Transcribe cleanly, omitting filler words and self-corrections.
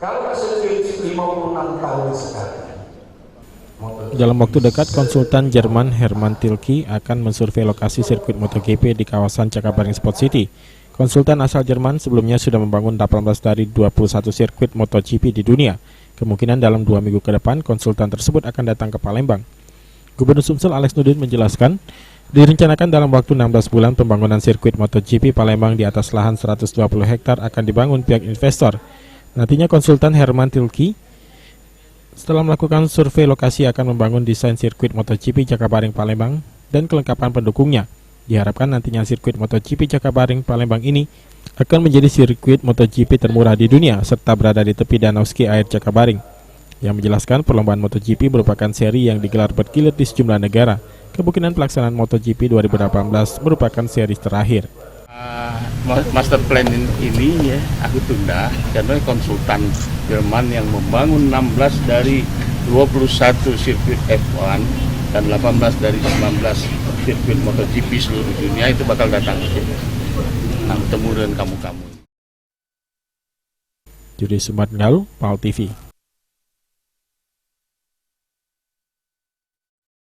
Kalau sirkuit 56 tahun sekali. Dalam waktu dekat, konsultan Jerman Hermann Tilke akan mensurvei lokasi sirkuit MotoGP di kawasan Cakabaring Sport City. Konsultan asal Jerman sebelumnya sudah membangun 18 dari 21 sirkuit MotoGP di dunia. Kemungkinan dalam 2 minggu ke depan, konsultan tersebut akan datang ke Palembang. Gubernur Sumsel Alex Nurdin menjelaskan, direncanakan dalam waktu 16 bulan pembangunan sirkuit MotoGP Palembang di atas lahan 120 hektar akan dibangun pihak investor. Nantinya konsultan Hermann Tilke setelah melakukan survei lokasi akan membangun desain sirkuit MotoGP Cakabaring Palembang dan kelengkapan pendukungnya. Diharapkan nantinya sirkuit MotoGP Cakabaring Palembang ini akan menjadi sirkuit MotoGP termurah di dunia serta berada di tepi danau ski air Cakabaring. Yang menjelaskan perlombaan MotoGP merupakan seri yang digelar bergilir di sejumlah negara. Kemungkinan pelaksanaan MotoGP 2018 merupakan seri terakhir. Master plan ini ya aku tunda karena konsultan Jerman yang membangun 16 dari 21 sirkuit F1 dan 18 dari 19 sirkuit MotoGP seluruh dunia itu bakal datang ke sini. Nah, bertemu dengan kamu-kamu. Judi Sumatnggalu, PAL TV.